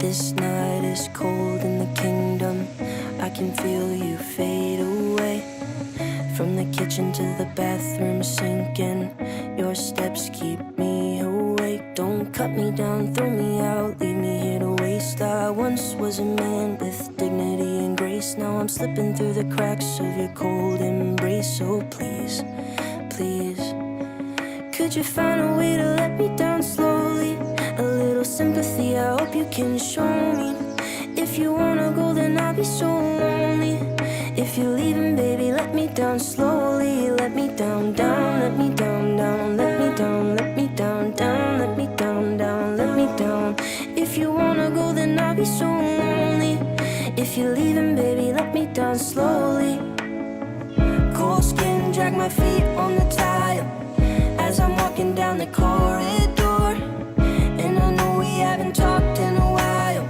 This night is cold in the kingdom. I can feel you fade away. From the kitchen to the bathroom sinking. Your steps keep me awake. Don't cut me down, throw me out, leave me here to waste. I once was a man with dignity and grace. Now I'm slipping through the cracks of your cold embrace. So please, please, could you find a way to let me down slowly? A little sympathy, I hope you can show me. If you wanna go, then I'll be so lonely. If you're leaving, baby, let me down slowly. Let me down, down, let me down, down, let me down, let me down, down, let me down, down, let me down. If you wanna go, then I'll be so lonely. If you're leaving, baby, let me down slowly. Cold skin, drag my feet on the tile as I'm walking down the corridor. And I know we haven't talked in a while,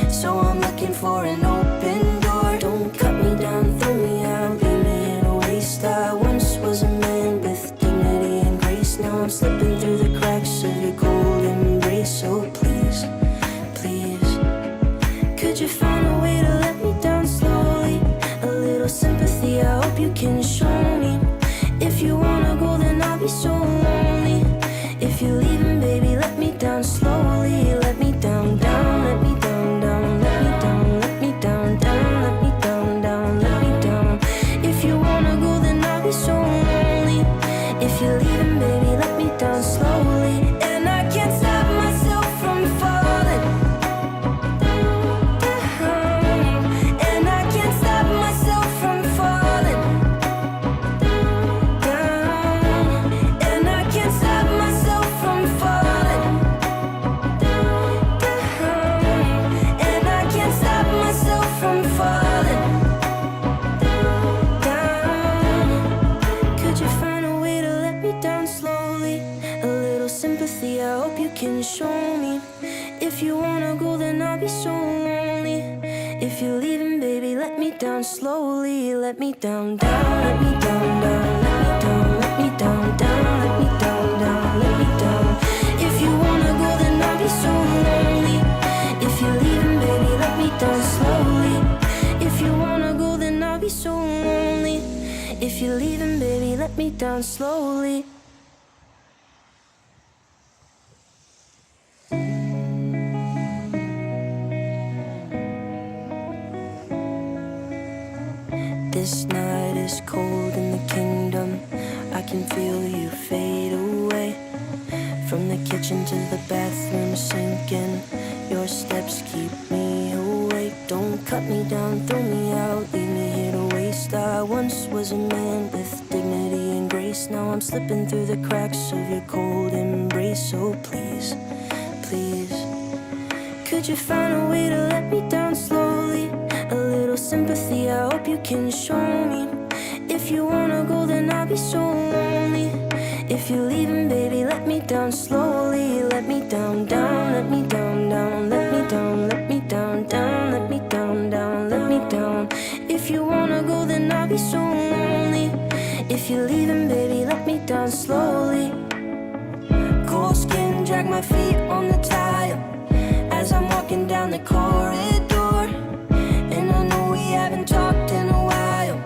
so I'm looking for an open door. Don't cut me down, throw me out, leave me in a waste. I once was a man with dignity and grace. Now I'm slipping through the cracks of your cold embrace. So please, please, could you find a way to let me down slowly? A little sympathy, I hope you can show me. If you wanna go, then I'll be so lonely. If you're leaving, baby, let me down slowly. Let me down, down, let me down, down, let me down, let me down, down, let me down, down, let me down. If you wanna go, then I'll be so lonely. If you're leaving, baby, let me down slowly. And I can't stop myself from falling down. And I can't stop myself from falling down. And I can't stop myself from falling down. And I can't stop myself from falling down. Could you find a way to let me down slowly? A little sympathy, I hope you can show me. If you wanna go, then I'll be so lonely. If you're leaving, baby, let me down slowly. Let me down, down, let me down, down, let me down, let me down, down, let me down, down, let me down. If you wanna go, then I'll be so lonely. If you're leaving, baby, let me down slowly. If you wanna go, then I'll be so lonely. If you're leaving, baby, let me down slowly. This night is cold in the kingdom. I can feel you fade away. From the kitchen to the bathroom sinking. Your steps keep me awake. Don't cut me down, throw me out, leave me here to waste. I once was a man with dignity and grace. Now I'm slipping through the cracks of your cold embrace. So please, please, could you find a way to let me down slowly? A little sympathy, I hope you can show me. If you wanna go, then I'll be so lonely. If you're leaving, baby, let me down slowly. Let me down, down, let me down, down, let me down, let me down, down, let me down, down, let me down. If you wanna go, then I'll be so lonely. If you're leaving, baby, let me down slowly. Cold skin, drag my feet on the tile as I'm walking down the corridor. And I know we haven't talked in a while,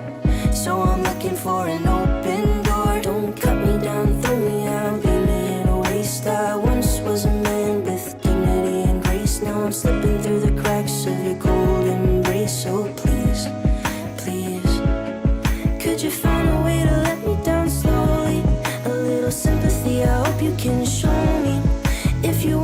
so I'm looking for an open door. Don't cut me down, throw me out, leave me in a waste. I once was a man with dignity and grace. Now I'm slipping through the cracks of your cold embrace. So please, please, could you find a way to let me down slowly? A little sympathy, I hope you can show me. If you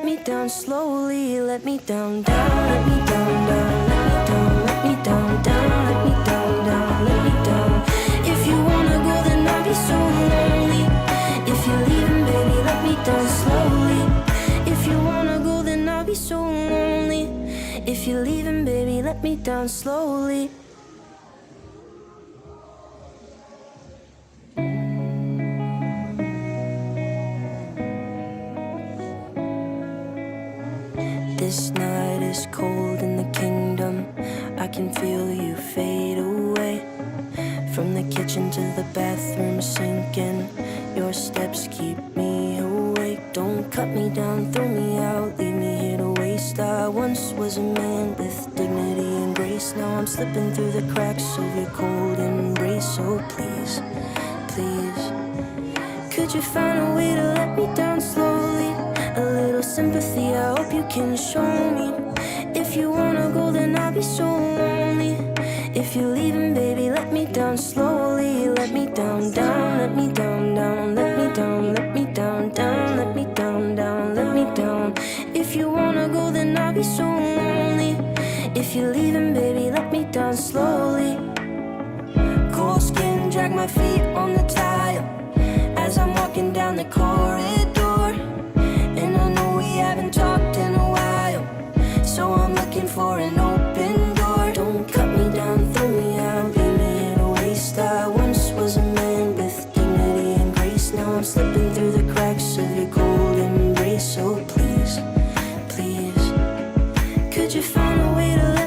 me down slowly. Let me down, down, let me down, down, let me down, let me down, down, let me down, down, let me down. If you wanna go, then I'll be so lonely. If you're leaving, baby, let me down slowly. If you wanna go, then I'll be so lonely. If you're leaving, baby, let me down slowly. This night is cold in the kingdom. I can feel you fade away. From the kitchen to the bathroom sinking. Your steps keep me awake. Don't cut me down, throw me out, leave me here to waste. I once was a man with dignity and grace. Now I'm slipping through the cracks of your cold embrace. So please, please, could you find a way to let me down slowly? A little sympathy, I hope you can show me. If you wanna go, then I'll be so lonely. If you're leaving, baby, let me down slowly. Let me down, down, let me down, down, let me down, let me down, down, let me down, down, let me down. If you wanna go, then I'll be so lonely. If you're leaving, baby, let me down slowly. Cold skin, drag my feet on the tile as I'm walking down the corridor. And I know we haven't talked in a while, so I'm looking for an open door. Don't cut me down, throw me out, leave me in a waste. I once was a man with dignity and grace. Now I'm slipping through the cracks of your cold embrace. So please, please, could you find a way to